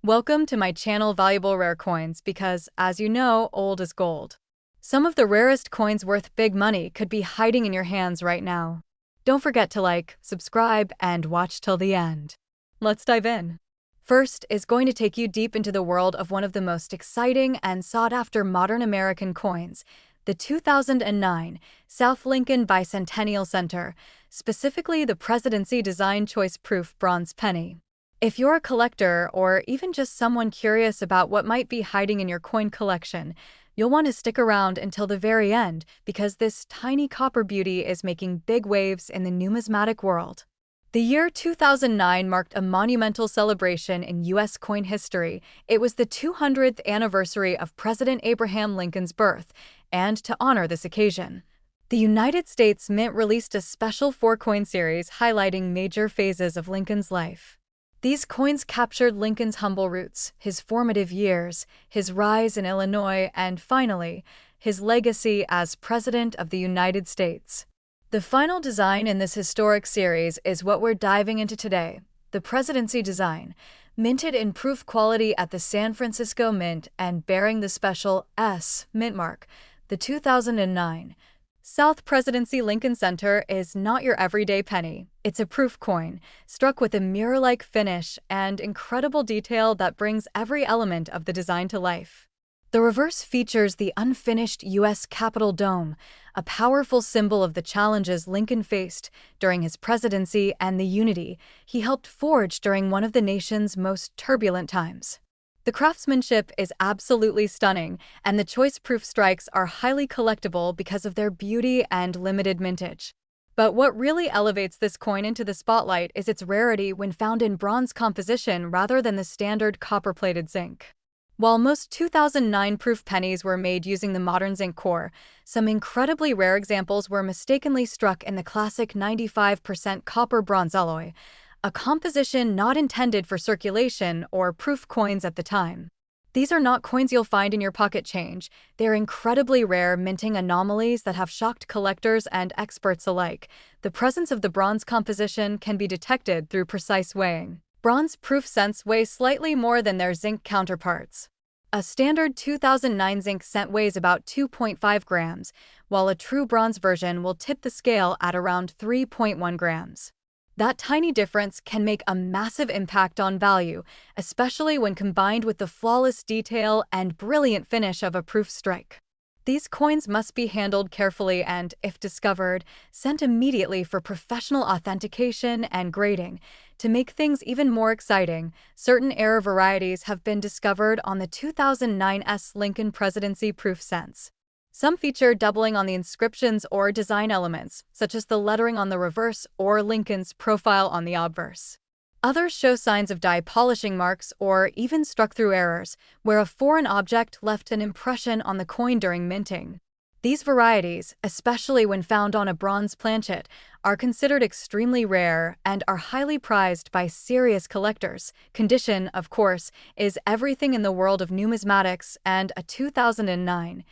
Welcome to my channel Valuable Rare Coins because, as you know, old is gold. Some of the rarest coins worth big money could be hiding in your hands right now. Don't forget to like, subscribe, and watch till the end. Let's dive in. First is going to take you deep into the world of one of the most exciting and sought-after modern American coins, the 2009 South Lincoln Bicentennial Center, specifically the Presidency Design Choice Proof Bronze Penny. If you're a collector or even just someone curious about what might be hiding in your coin collection, you'll want to stick around until the very end because this tiny copper beauty is making big waves in the numismatic world. The year 2009 marked a monumental celebration in U.S. coin history. It was the 200th anniversary of President Abraham Lincoln's birth, and to honor this occasion, the United States Mint released a special four-coin series highlighting major phases of Lincoln's life. These coins captured Lincoln's humble roots, his formative years, his rise in Illinois, and finally, his legacy as President of the United States. The final design in this historic series is what we're diving into today, the Presidency Design, minted in proof quality at the San Francisco Mint and bearing the special S mint mark. The 2009 South Presidency Lincoln Center is not your everyday penny. It's a proof coin, struck with a mirror-like finish and incredible detail that brings every element of the design to life. The reverse features the unfinished U.S. Capitol dome, a powerful symbol of the challenges Lincoln faced during his presidency and the unity he helped forge during one of the nation's most turbulent times. The craftsmanship is absolutely stunning, and the choice-proof strikes are highly collectible because of their beauty and limited mintage. But what really elevates this coin into the spotlight is its rarity when found in bronze composition rather than the standard copper-plated zinc. While most 2009 proof pennies were made using the modern zinc core, some incredibly rare examples were mistakenly struck in the classic 95% copper-bronze alloy, a composition not intended for circulation or proof coins at the time. These are not coins you'll find in your pocket change. They're incredibly rare, minting anomalies that have shocked collectors and experts alike. The presence of the bronze composition can be detected through precise weighing. Bronze proof cents weigh slightly more than their zinc counterparts. A standard 2009 zinc cent weighs about 2.5 grams, while a true bronze version will tip the scale at around 3.1 grams. That tiny difference can make a massive impact on value, especially when combined with the flawless detail and brilliant finish of a proof strike. These coins must be handled carefully and, if discovered, sent immediately for professional authentication and grading. To make things even more exciting, certain error varieties have been discovered on the 2009 S Lincoln Presidency proof cents. Some feature doubling on the inscriptions or design elements, such as the lettering on the reverse or Lincoln's profile on the obverse. Others show signs of dye polishing marks or even struck-through errors, where a foreign object left an impression on the coin during minting. These varieties, especially when found on a bronze planchet, are considered extremely rare and are highly prized by serious collectors. Condition, of course, is everything in the world of numismatics, and a 2009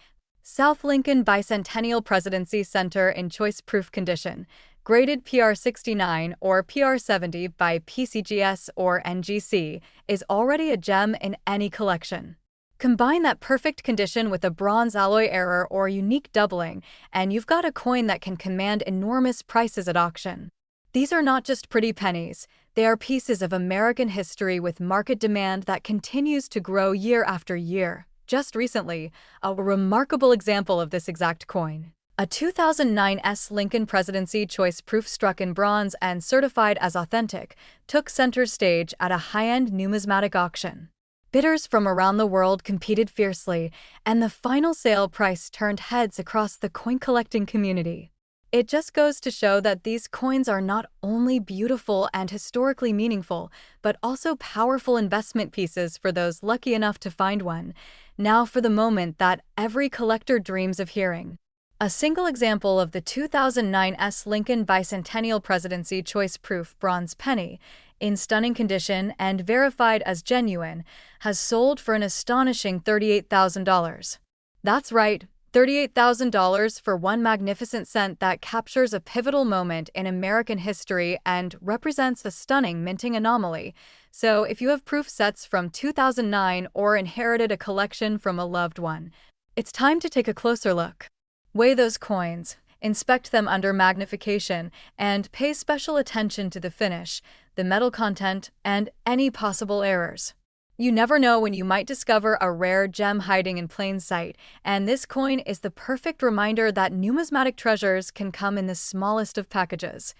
South Lincoln Bicentennial Presidency Center in choice-proof condition, graded PR69 or PR70 by PCGS or NGC, is already a gem in any collection. Combine that perfect condition with a bronze alloy error or unique doubling, and you've got a coin that can command enormous prices at auction. These are not just pretty pennies, they are pieces of American history with market demand that continues to grow year after year. Just recently, a remarkable example of this exact coin. A 2009 S Lincoln Presidency Choice Proof struck in bronze and certified as authentic took center stage at a high-end numismatic auction. Bidders from around the world competed fiercely, and the final sale price turned heads across the coin-collecting community. It just goes to show that these coins are not only beautiful and historically meaningful, but also powerful investment pieces for those lucky enough to find one. Now for the moment that every collector dreams of hearing. A single example of the 2009 S Lincoln Bicentennial Presidency Choice Proof Bronze Penny, in stunning condition and verified as genuine, has sold for an astonishing $38,000. That's right, $38,000 for one magnificent cent that captures a pivotal moment in American history and represents a stunning minting anomaly. So if you have proof sets from 2009 or inherited a collection from a loved one, it's time to take a closer look. Weigh those coins, inspect them under magnification, and pay special attention to the finish, the metal content, and any possible errors. You never know when you might discover a rare gem hiding in plain sight, and this coin is the perfect reminder that numismatic treasures can come in the smallest of packages.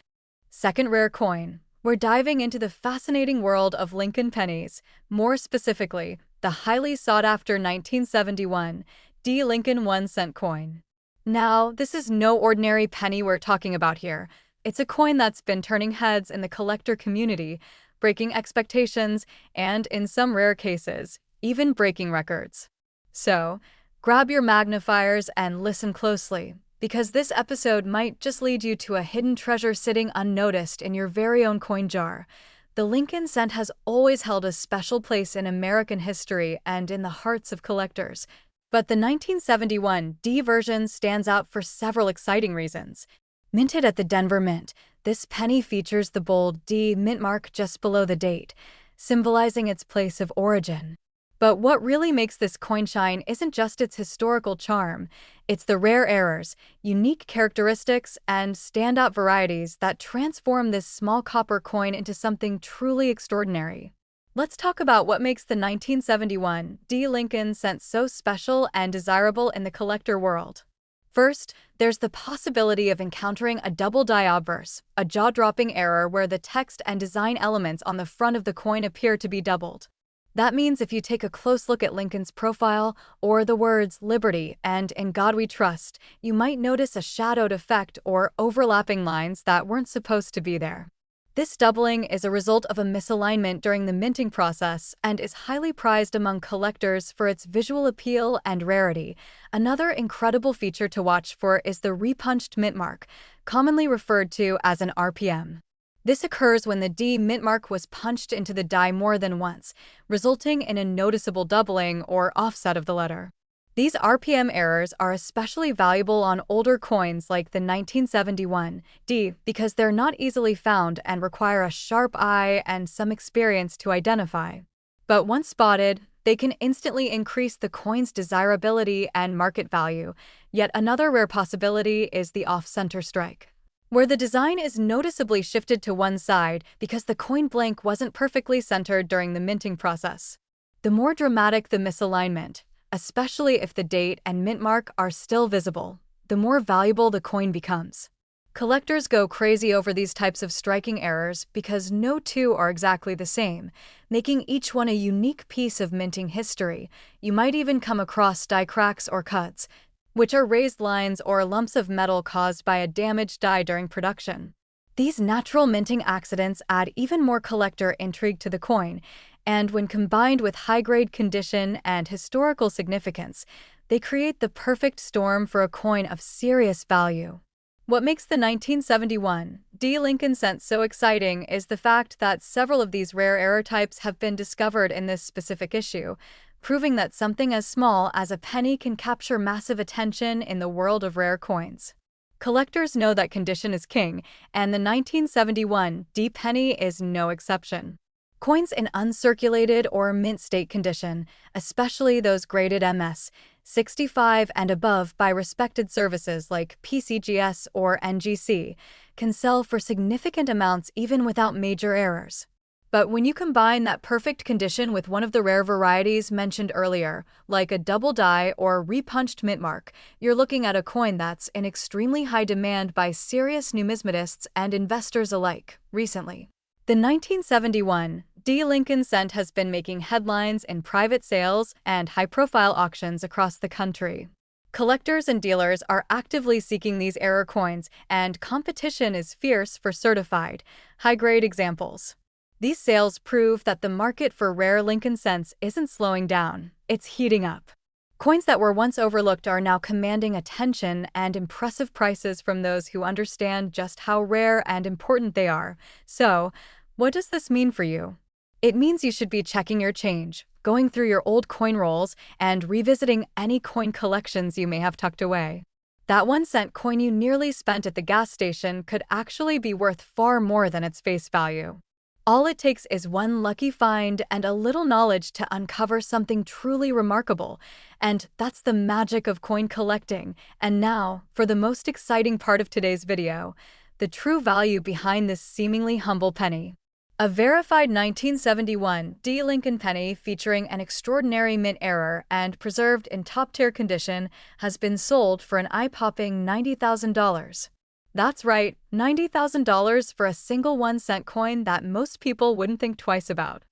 Second rare coin. We're diving into the fascinating world of Lincoln pennies, more specifically, the highly sought-after 1971 D. Lincoln 1-cent coin. Now, this is no ordinary penny we're talking about here. It's a coin that's been turning heads in the collector community, breaking expectations, and, in some rare cases, even breaking records. So, grab your magnifiers and listen closely, because this episode might just lead you to a hidden treasure sitting unnoticed in your very own coin jar. The Lincoln cent has always held a special place in American history and in the hearts of collectors. But the 1971 D version stands out for several exciting reasons. Minted at the Denver Mint, this penny features the bold D mint mark just below the date, symbolizing its place of origin. But what really makes this coin shine isn't just its historical charm, it's the rare errors, unique characteristics, and standout varieties that transform this small copper coin into something truly extraordinary. Let's talk about what makes the 1971 D. Lincoln cent so special and desirable in the collector world. First, there's the possibility of encountering a double die obverse, a jaw-dropping error where the text and design elements on the front of the coin appear to be doubled. That means if you take a close look at Lincoln's profile, or the words Liberty and In God We Trust, you might notice a shadowed effect or overlapping lines that weren't supposed to be there. This doubling is a result of a misalignment during the minting process and is highly prized among collectors for its visual appeal and rarity. Another incredible feature to watch for is the repunched mint mark, commonly referred to as an RPM. This occurs when the D mint mark was punched into the die more than once, resulting in a noticeable doubling or offset of the letter. These RPM errors are especially valuable on older coins like the 1971 D because they're not easily found and require a sharp eye and some experience to identify. But once spotted, they can instantly increase the coin's desirability and market value. Yet another rare possibility is the off-center strike, where the design is noticeably shifted to one side because the coin blank wasn't perfectly centered during the minting process. The more dramatic the misalignment, especially if the date and mint mark are still visible, the more valuable the coin becomes. Collectors go crazy over these types of striking errors because no two are exactly the same, making each one a unique piece of minting history. You might even come across die cracks or cuts, which are raised lines or lumps of metal caused by a damaged die during production. These natural minting accidents add even more collector intrigue to the coin, and when combined with high-grade condition and historical significance, they create the perfect storm for a coin of serious value. What makes the 1971 D. Lincoln cent so exciting is the fact that several of these rare error types have been discovered in this specific issue, proving that something as small as a penny can capture massive attention in the world of rare coins. Collectors know that condition is king, and the 1971 D. penny is no exception. Coins in uncirculated or mint state condition, especially those graded MS 65 and above by respected services like PCGS or NGC, can sell for significant amounts even without major errors. But when you combine that perfect condition with one of the rare varieties mentioned earlier, like a double die or repunched mint mark, you're looking at a coin that's in extremely high demand by serious numismatists and investors alike recently. The 1971 D. Lincoln cent has been making headlines in private sales and high-profile auctions across the country. Collectors and dealers are actively seeking these error coins, and competition is fierce for certified, high-grade examples. These sales prove that the market for rare Lincoln cents isn't slowing down, it's heating up. Coins that were once overlooked are now commanding attention and impressive prices from those who understand just how rare and important they are. So, what does this mean for you? It means you should be checking your change, going through your old coin rolls, and revisiting any coin collections you may have tucked away. That 1-cent coin you nearly spent at the gas station could actually be worth far more than its face value. All it takes is one lucky find and a little knowledge to uncover something truly remarkable. And that's the magic of coin collecting. And now, for the most exciting part of today's video, the true value behind this seemingly humble penny. A verified 1971 D. Lincoln penny featuring an extraordinary mint error and preserved in top-tier condition has been sold for an eye-popping $90,000. That's right, $90,000 for a single 1-cent coin that most people wouldn't think twice about.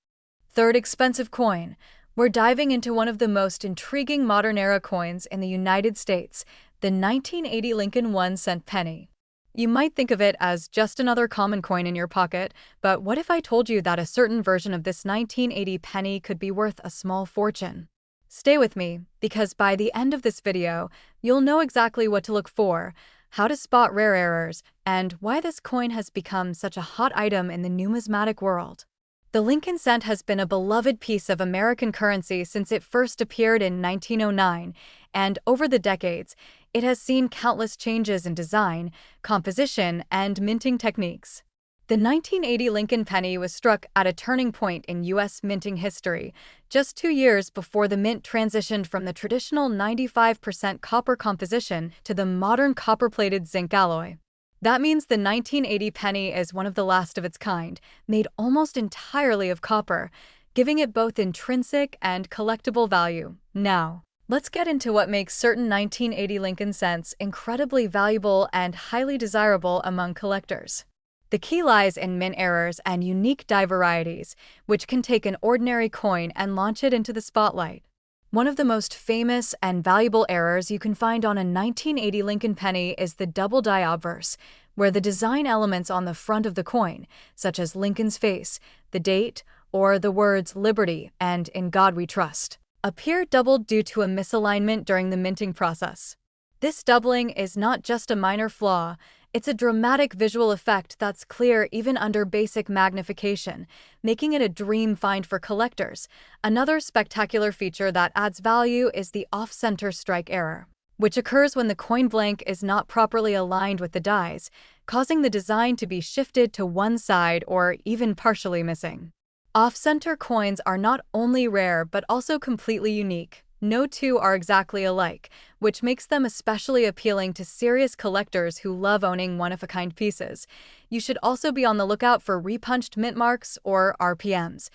Third expensive coin. We're diving into one of the most intriguing modern-era coins in the United States, the 1980 Lincoln 1-cent penny. You might think of it as just another common coin in your pocket, but what if I told you that a certain version of this 1980 penny could be worth a small fortune? Stay with me, because by the end of this video, you'll know exactly what to look for, how to spot rare errors, and why this coin has become such a hot item in the numismatic world. The Lincoln cent has been a beloved piece of American currency since it first appeared in 1909, and over the decades, it has seen countless changes in design, composition, and minting techniques. The 1980 Lincoln penny was struck at a turning point in U.S. minting history, just 2 years before the mint transitioned from the traditional 95% copper composition to the modern copper-plated zinc alloy. That means the 1980 penny is one of the last of its kind, made almost entirely of copper, giving it both intrinsic and collectible value. Now, let's get into what makes certain 1980 Lincoln cents incredibly valuable and highly desirable among collectors. The key lies in mint errors and unique die varieties, which can take an ordinary coin and launch it into the spotlight. One of the most famous and valuable errors you can find on a 1980 Lincoln penny is the double die obverse, where the design elements on the front of the coin, such as Lincoln's face, the date, or the words Liberty and In God We Trust, appear doubled due to a misalignment during the minting process. This doubling is not just a minor flaw, it's a dramatic visual effect that's clear even under basic magnification, making it a dream find for collectors. Another spectacular feature that adds value is the off-center strike error, which occurs when the coin blank is not properly aligned with the dies, causing the design to be shifted to one side or even partially missing. Off-center coins are not only rare but also completely unique. No two are exactly alike, which makes them especially appealing to serious collectors who love owning one-of-a-kind pieces. You should also be on the lookout for repunched mint marks or RPMs,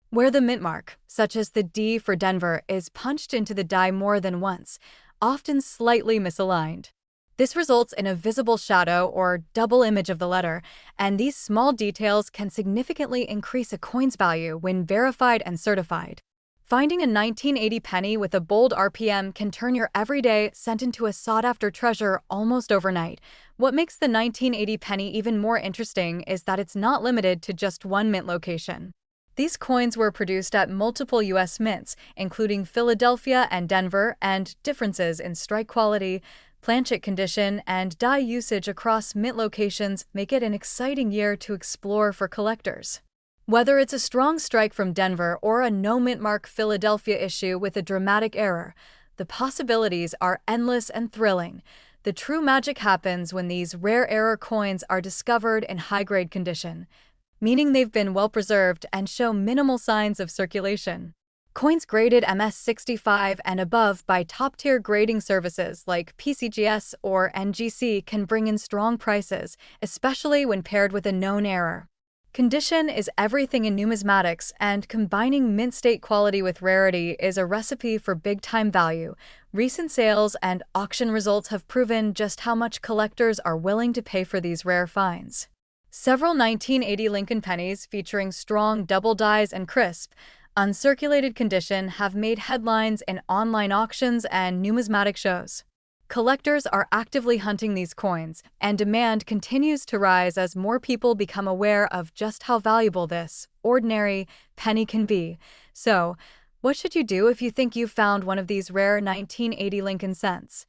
where the mint mark, such as the D for Denver, is punched into the die more than once, often slightly misaligned. This results in a visible shadow or double image of the letter, and these small details can significantly increase a coin's value when verified and certified. Finding a 1980 penny with a bold RPM can turn your everyday cent into a sought-after treasure almost overnight. What makes the 1980 penny even more interesting is that it's not limited to just one mint location. These coins were produced at multiple U.S. mints, including Philadelphia and Denver, and differences in strike quality, planchet condition, and die usage across mint locations make it an exciting year to explore for collectors. Whether it's a strong strike from Denver or a no-mint mark Philadelphia issue with a dramatic error, the possibilities are endless and thrilling. The true magic happens when these rare error coins are discovered in high-grade condition, meaning they've been well-preserved and show minimal signs of circulation. Coins graded MS-65 and above by top-tier grading services like PCGS or NGC can bring in strong prices, especially when paired with a known error. Condition is everything in numismatics, and combining mint state quality with rarity is a recipe for big-time value. Recent sales and auction results have proven just how much collectors are willing to pay for these rare finds. Several 1980 Lincoln pennies featuring strong double dies and crisp, uncirculated condition have made headlines in online auctions and numismatic shows. Collectors are actively hunting these coins, and demand continues to rise as more people become aware of just how valuable this ordinary penny can be. So, what should you do if you think you've found one of these rare 1980 Lincoln cents?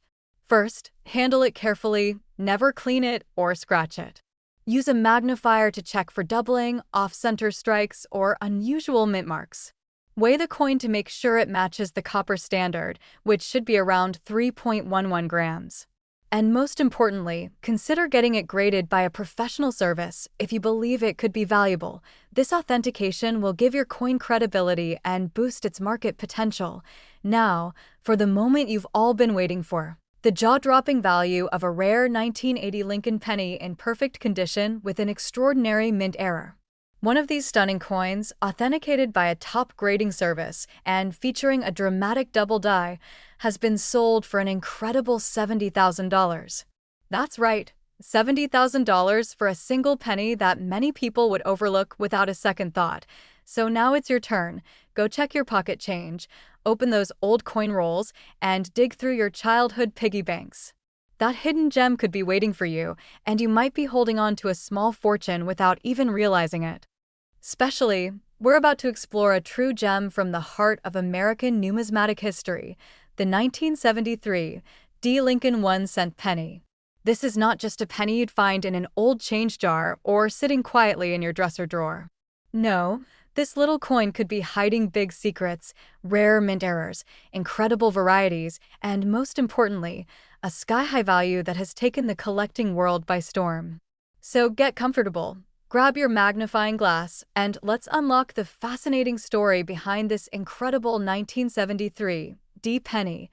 First, handle it carefully, never clean it or scratch it. Use a magnifier to check for doubling, off-center strikes, or unusual mint marks. Weigh the coin to make sure it matches the copper standard, which should be around 3.11 grams. And most importantly, consider getting it graded by a professional service if you believe it could be valuable. This authentication will give your coin credibility and boost its market potential. Now, for the moment you've all been waiting for. The jaw-dropping value of a rare 1980 Lincoln penny in perfect condition with an extraordinary mint error. One of these stunning coins, authenticated by a top grading service and featuring a dramatic double die, has been sold for an incredible $70,000. That's right, $70,000 for a single penny that many people would overlook without a second thought. So now it's your turn. Go check your pocket change, open those old coin rolls, and dig through your childhood piggy banks. That hidden gem could be waiting for you, and you might be holding on to a small fortune without even realizing it. Especially, we're about to explore a true gem from the heart of American numismatic history, the 1973 D. Lincoln 1-cent penny. This is not just a penny you'd find in an old change jar or sitting quietly in your dresser drawer. No, this little coin could be hiding big secrets, rare mint errors, incredible varieties, and most importantly, a sky-high value that has taken the collecting world by storm. So get comfortable. Grab your magnifying glass, and let's unlock the fascinating story behind this incredible 1973 D penny.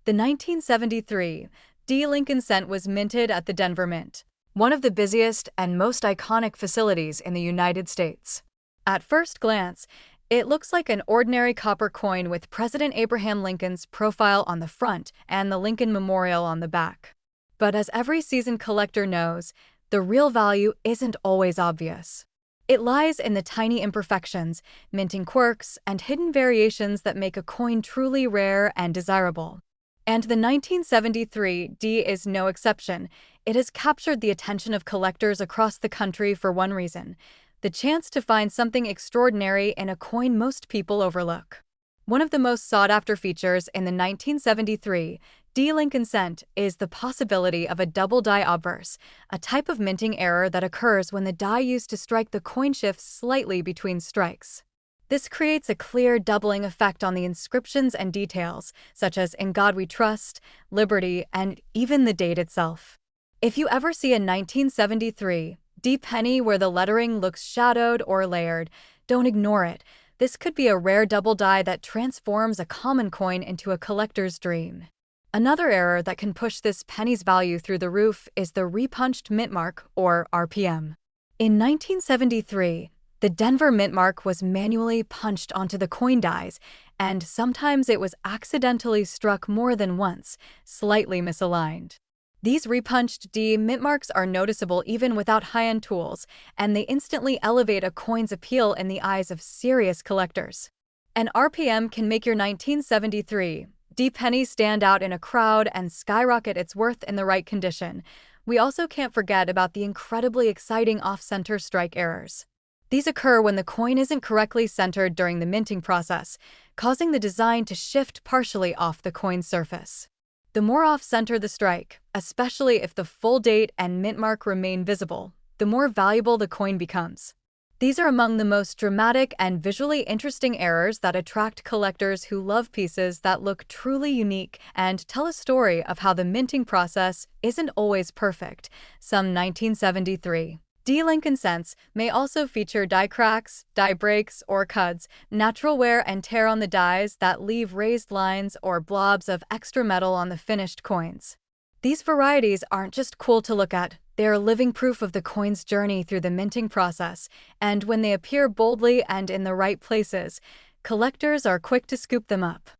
The 1973 D. Lincoln cent was minted at the Denver Mint, one of the busiest and most iconic facilities in the United States. At first glance, it looks like an ordinary copper coin with President Abraham Lincoln's profile on the front and the Lincoln Memorial on the back. But as every seasoned collector knows, the real value isn't always obvious. It lies in the tiny imperfections, minting quirks, and hidden variations that make a coin truly rare and desirable. And the 1973 D is no exception. It has captured the attention of collectors across the country for one reason: the chance to find something extraordinary in a coin most people overlook. One of the most sought-after features in the 1973 D. Lincoln cent is the possibility of a double die obverse, a type of minting error that occurs when the die used to strike the coin shifts slightly between strikes. This creates a clear doubling effect on the inscriptions and details, such as "In God We Trust," "Liberty," and even the date itself. If you ever see a 1973 D penny where the lettering looks shadowed or layered, don't ignore it. This could be a rare double die that transforms a common coin into a collector's dream. Another error that can push this penny's value through the roof is the repunched mint mark, or RPM. In 1973, the Denver mint mark was manually punched onto the coin dies, and sometimes it was accidentally struck more than once, slightly misaligned. These repunched D mint marks are noticeable even without high-end tools, and they instantly elevate a coin's appeal in the eyes of serious collectors. An RPM can make your 1973 D penny stand out in a crowd and skyrocket its worth in the right condition. We also can't forget about the incredibly exciting off-center strike errors. These occur when the coin isn't correctly centered during the minting process, causing the design to shift partially off the coin's surface. The more off-center the strike, especially if the full date and mint mark remain visible, the more valuable the coin becomes. These are among the most dramatic and visually interesting errors that attract collectors who love pieces that look truly unique and tell a story of how the minting process isn't always perfect. Some 1973 D. Lincoln cents may also feature die cracks, die breaks, or cuds, natural wear and tear on the dies that leave raised lines or blobs of extra metal on the finished coins. These varieties aren't just cool to look at, they are living proof of the coin's journey through the minting process, and when they appear boldly and in the right places, collectors are quick to scoop them up.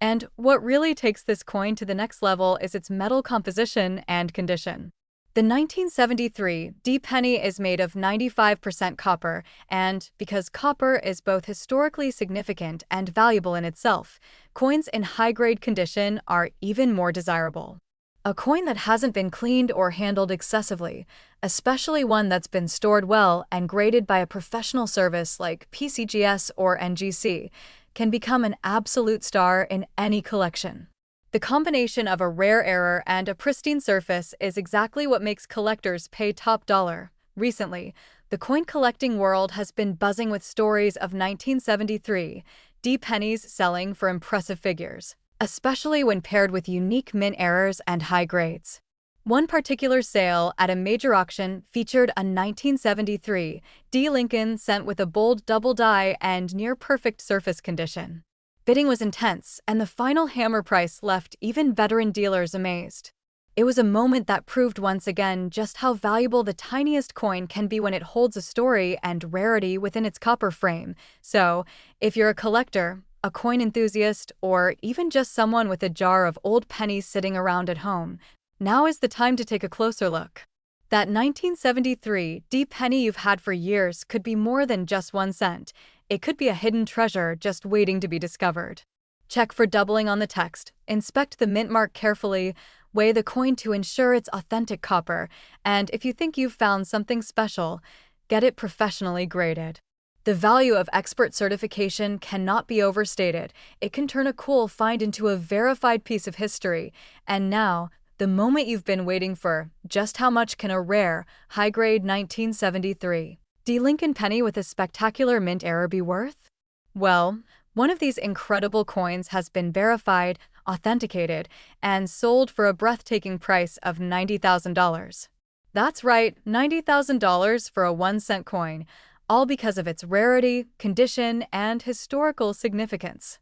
And what really takes this coin to the next level is its metal composition and condition. The 1973 D penny is made of 95% copper, and because copper is both historically significant and valuable in itself, coins in high-grade condition are even more desirable. A coin that hasn't been cleaned or handled excessively, especially one that's been stored well and graded by a professional service like PCGS or NGC, can become an absolute star in any collection. The combination of a rare error and a pristine surface is exactly what makes collectors pay top dollar. Recently, the coin collecting world has been buzzing with stories of 1973 D pennies selling for impressive figures, especially when paired with unique mint errors and high grades. One particular sale at a major auction featured a 1973 D. Lincoln cent with a bold double die and near-perfect surface condition. Bidding was intense, and the final hammer price left even veteran dealers amazed. It was a moment that proved once again just how valuable the tiniest coin can be when it holds a story and rarity within its copper frame. So, if you're a collector, a coin enthusiast, or even just someone with a jar of old pennies sitting around at home, now is the time to take a closer look. That 1973 D penny you've had for years could be more than just 1 cent. It could be a hidden treasure just waiting to be discovered. Check for doubling on the text, inspect the mint mark carefully, weigh the coin to ensure it's authentic copper, and if you think you've found something special, get it professionally graded. The value of expert certification cannot be overstated. It can turn a cool find into a verified piece of history. And now, the moment you've been waiting for: just how much can a rare, high-grade 1973 D. Lincoln penny with a spectacular mint error be worth? Well, one of these incredible coins has been verified, authenticated, and sold for a breathtaking price of $90,000. That's right, $90,000 for a 1 cent coin, all because of its rarity, condition, and historical significance.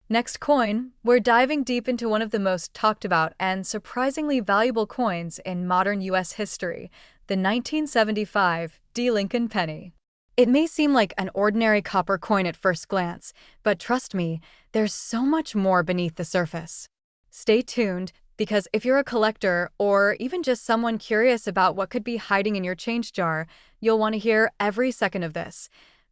Next coin, we're diving deep into one of the most talked about and surprisingly valuable coins in modern U.S. history, the 1975 D. Lincoln penny. It may seem like an ordinary copper coin at first glance, but trust me, there's so much more beneath the surface. Stay tuned, because if you're a collector or even just someone curious about what could be hiding in your change jar, you'll want to hear every second of this.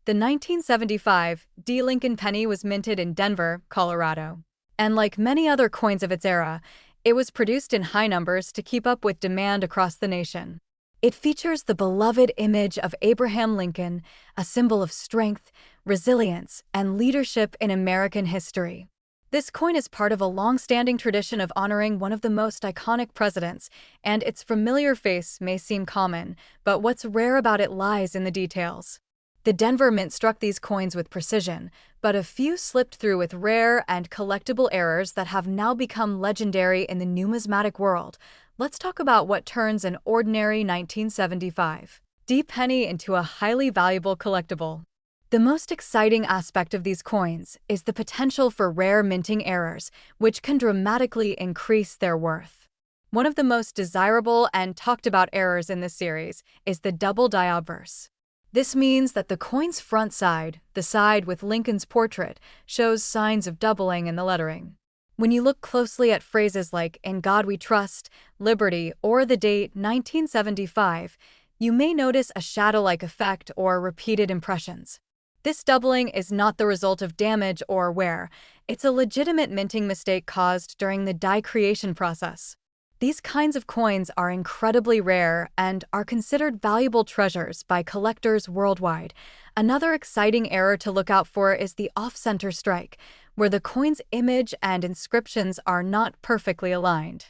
The 1975 D. Lincoln penny was minted in Denver, Colorado. And like many other coins of its era, it was produced in high numbers to keep up with demand across the nation. It features the beloved image of Abraham Lincoln, a symbol of strength, resilience, and leadership in American history. This coin is part of a long-standing tradition of honoring one of the most iconic presidents, and its familiar face may seem common, but what's rare about it lies in the details. The Denver Mint struck these coins with precision, but a few slipped through with rare and collectible errors that have now become legendary in the numismatic world. Let's talk about what turns an ordinary 1975 D penny into a highly valuable collectible. The most exciting aspect of these coins is the potential for rare minting errors, which can dramatically increase their worth. One of the most desirable and talked about errors in this series is the double die obverse. This means that the coin's front side, the side with Lincoln's portrait, shows signs of doubling in the lettering. When you look closely at phrases like "In God We Trust," "Liberty," or the date 1975, you may notice a shadow-like effect or repeated impressions. This doubling is not the result of damage or wear. It's a legitimate minting mistake caused during the die creation process. These kinds of coins are incredibly rare and are considered valuable treasures by collectors worldwide. Another exciting error to look out for is the off-center strike, where the coin's image and inscriptions are not perfectly aligned.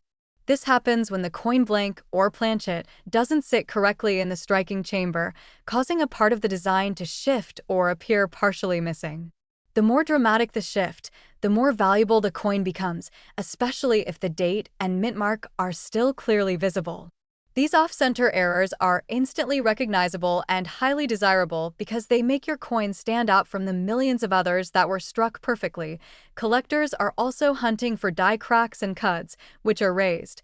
This happens when the coin blank or planchet doesn't sit correctly in the striking chamber, causing a part of the design to shift or appear partially missing. The more dramatic the shift, the more valuable the coin becomes, especially if the date and mint mark are still clearly visible. These off-center errors are instantly recognizable and highly desirable because they make your coin stand out from the millions of others that were struck perfectly. Collectors are also hunting for die cracks and cuds, which are raised,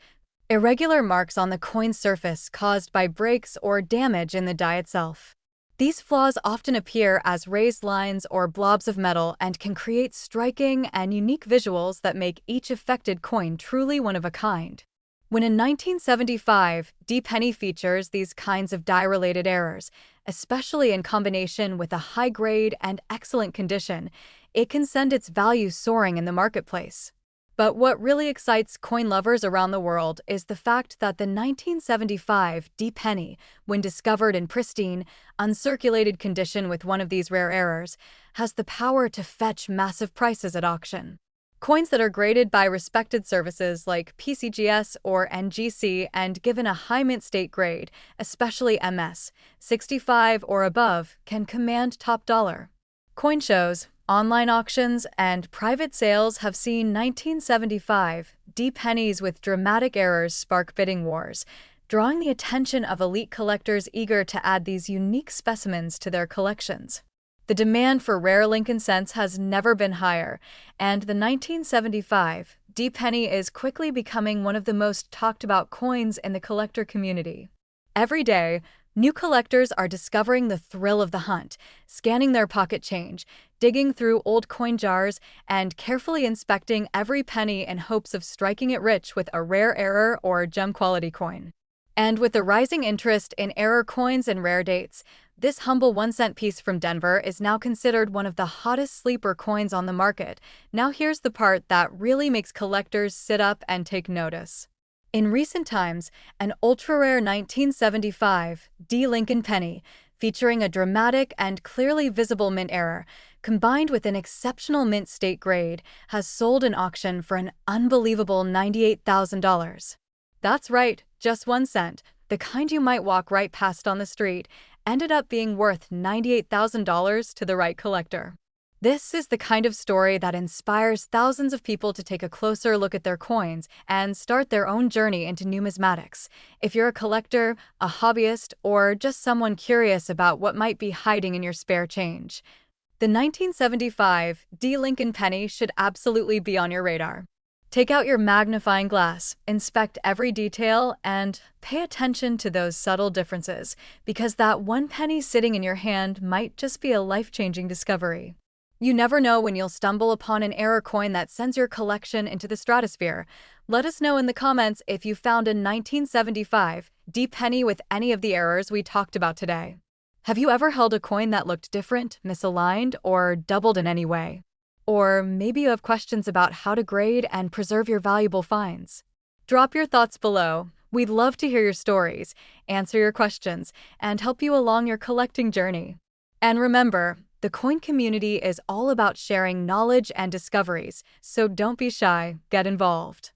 irregular marks on the coin's surface caused by breaks or damage in the die itself. These flaws often appear as raised lines or blobs of metal and can create striking and unique visuals that make each affected coin truly one of a kind. When a 1975 D penny features these kinds of die-related errors, especially in combination with a high grade and excellent condition, it can send its value soaring in the marketplace. But what really excites coin lovers around the world is the fact that the 1975 D penny, when discovered in pristine, uncirculated condition with one of these rare errors, has the power to fetch massive prices at auction. Coins that are graded by respected services like PCGS or NGC and given a high mint state grade, especially MS 65 or above, can command top dollar. Coin shows, online auctions, and private sales have seen 1975 pennies with dramatic errors spark bidding wars, drawing the attention of elite collectors eager to add these unique specimens to their collections. The demand for rare Lincoln cents has never been higher, and the 1975 penny is quickly becoming one of the most talked about coins in the collector community. Every day, new collectors are discovering the thrill of the hunt, scanning their pocket change, digging through old coin jars, and carefully inspecting every penny in hopes of striking it rich with a rare error or gem quality coin. And with the rising interest in error coins and rare dates, this humble 1-cent piece from Denver is now considered one of the hottest sleeper coins on the market. Now here's the part that really makes collectors sit up and take notice. In recent times, an ultra-rare 1975 Lincoln penny, featuring a dramatic and clearly visible mint error, combined with an exceptional mint state grade, has sold in auction for an unbelievable $98,000. That's right, just 1 cent, the kind you might walk right past on the street, ended up being worth $98,000 to the right collector. This is the kind of story that inspires thousands of people to take a closer look at their coins and start their own journey into numismatics. If you're a collector, a hobbyist, or just someone curious about what might be hiding in your spare change, the 1975 Lincoln penny should absolutely be on your radar. Take out your magnifying glass, inspect every detail, and pay attention to those subtle differences, because that 1 penny sitting in your hand might just be a life-changing discovery. You never know when you'll stumble upon an error coin that sends your collection into the stratosphere. Let us know in the comments if you found a 1975 penny with any of the errors we talked about today. Have you ever held a coin that looked different, misaligned, or doubled in any way? Or maybe you have questions about how to grade and preserve your valuable finds. Drop your thoughts below. We'd love to hear your stories, answer your questions, and help you along your collecting journey. And remember, the coin community is all about sharing knowledge and discoveries, so don't be shy, get involved.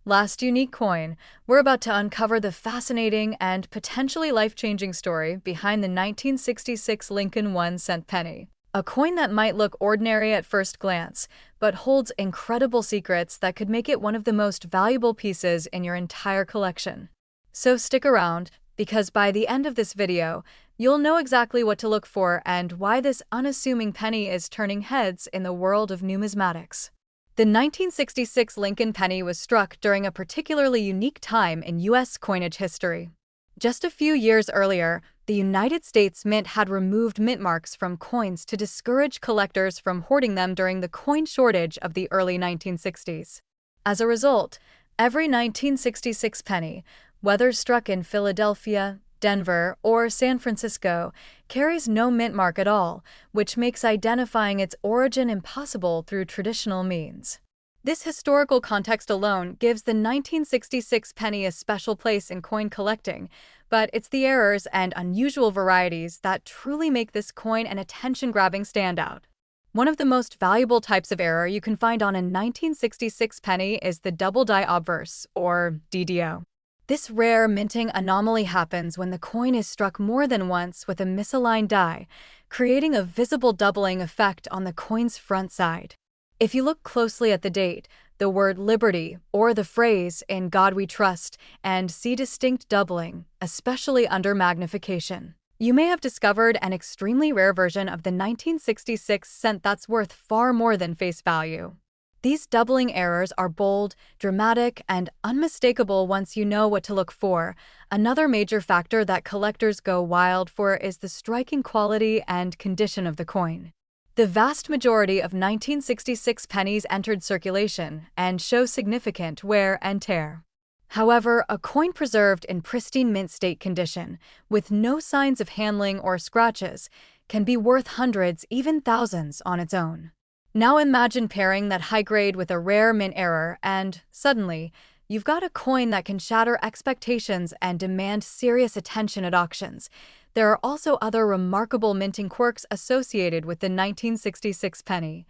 Last unique coin, we're about to uncover the fascinating and potentially life-changing story behind the 1966 Lincoln 1-cent penny. A coin that might look ordinary at first glance, but holds incredible secrets that could make it one of the most valuable pieces in your entire collection. So stick around, because by the end of this video, you'll know exactly what to look for and why this unassuming penny is turning heads in the world of numismatics. The 1966 Lincoln penny was struck during a particularly unique time in U.S. coinage history. Just a few years earlier, the United States Mint had removed mint marks from coins to discourage collectors from hoarding them during the coin shortage of the early 1960s. As a result, every 1966 penny, whether struck in Philadelphia, Denver, or San Francisco, carries no mint mark at all, which makes identifying its origin impossible through traditional means. This historical context alone gives the 1966 penny a special place in coin collecting, but it's the errors and unusual varieties that truly make this coin an attention-grabbing standout. One of the most valuable types of error you can find on a 1966 penny is the double die obverse, or DDO. This rare minting anomaly happens when the coin is struck more than once with a misaligned die, creating a visible doubling effect on the coin's front side. If you look closely at the date, the word liberty, or the phrase "in God we trust," and see distinct doubling, especially under magnification, you may have discovered an extremely rare version of the 1966 cent that's worth far more than face value. These doubling errors are bold, dramatic, and unmistakable once you know what to look for. Another major factor that collectors go wild for is the striking quality and condition of the coin. The vast majority of 1966 pennies entered circulation and show significant wear and tear. However, a coin preserved in pristine mint state condition, with no signs of handling or scratches, can be worth hundreds, even thousands on its own. Now imagine pairing that high grade with a rare mint error, and suddenly, you've got a coin that can shatter expectations and demand serious attention at auctions. There are also other remarkable minting quirks associated with the 1966 penny,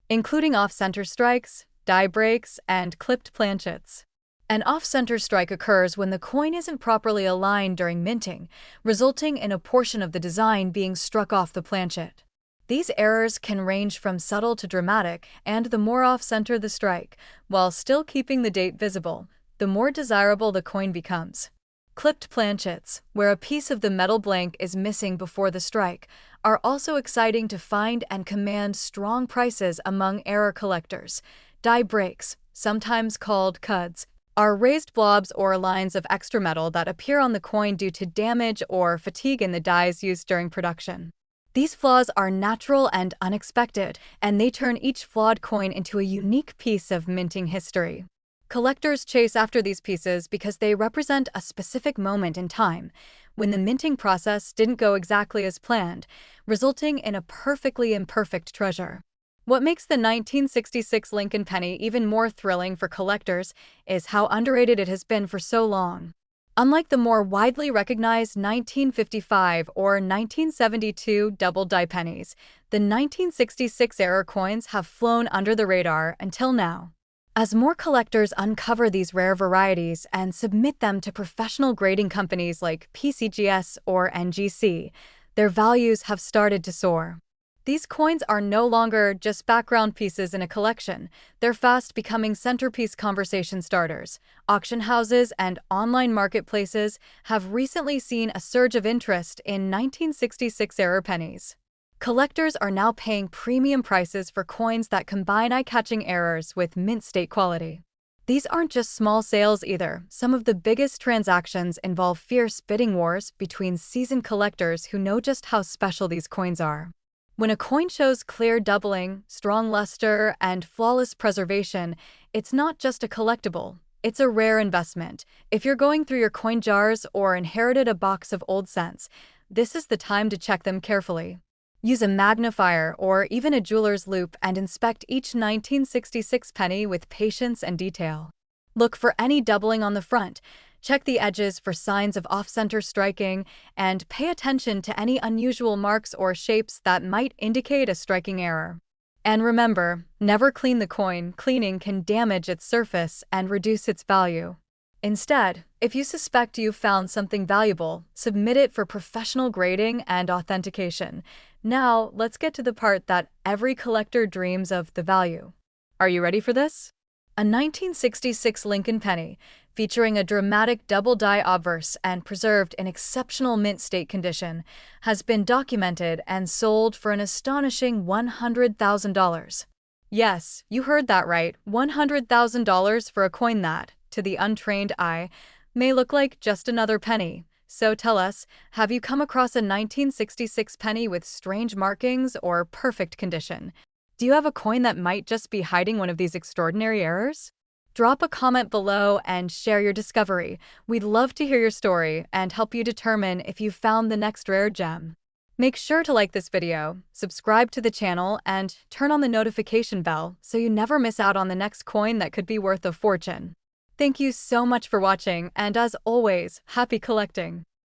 including off-center strikes, die breaks, and clipped planchets. An off-center strike occurs when the coin isn't properly aligned during minting, resulting in a portion of the design being struck off the planchet. These errors can range from subtle to dramatic, and the more off-center the strike, while still keeping the date visible, the more desirable the coin becomes. Clipped planchets, where a piece of the metal blank is missing before the strike, are also exciting to find and command strong prices among error collectors. Die breaks, sometimes called cuds, are raised blobs or lines of extra metal that appear on the coin due to damage or fatigue in the dies used during production. These flaws are natural and unexpected, and they turn each flawed coin into a unique piece of minting history. Collectors chase after these pieces because they represent a specific moment in time, when the minting process didn't go exactly as planned, resulting in a perfectly imperfect treasure. What makes the 1966 Lincoln penny even more thrilling for collectors is how underrated it has been for so long. Unlike the more widely recognized 1955 or 1972 double-die pennies, the 1966 era coins have flown under the radar until now. As more collectors uncover these rare varieties and submit them to professional grading companies like PCGS or NGC, their values have started to soar. These coins are no longer just background pieces in a collection, they're fast becoming centerpiece conversation starters. Auction houses and online marketplaces have recently seen a surge of interest in 1966 era pennies. Collectors are now paying premium prices for coins that combine eye-catching errors with mint-state quality. These aren't just small sales either. Some of the biggest transactions involve fierce bidding wars between seasoned collectors who know just how special these coins are. When a coin shows clear doubling, strong luster, and flawless preservation, it's not just a collectible, it's a rare investment. If you're going through your coin jars or inherited a box of old cents, this is the time to check them carefully. Use a magnifier or even a jeweler's loupe and inspect each 1966 penny with patience and detail. Look for any doubling on the front, check the edges for signs of off-center striking, and pay attention to any unusual marks or shapes that might indicate a striking error. And remember, never clean the coin. Cleaning can damage its surface and reduce its value. Instead, if you suspect you've found something valuable, submit it for professional grading and authentication. Now, let's get to the part that every collector dreams of: the value. Are you ready for this? A 1966 Lincoln penny, featuring a dramatic double-die obverse and preserved in exceptional mint state condition, has been documented and sold for an astonishing $100,000. Yes, you heard that right, $100,000 for a coin that, to the untrained eye, may look like just another penny. So tell us, have you come across a 1966 penny with strange markings or perfect condition? Do you have a coin that might just be hiding one of these extraordinary errors? Drop a comment below and share your discovery. We'd love to hear your story and help you determine if you found the next rare gem. Make sure to like this video, subscribe to the channel, and turn on the notification bell so you never miss out on the next coin that could be worth a fortune. Thank you so much for watching, and as always, happy collecting!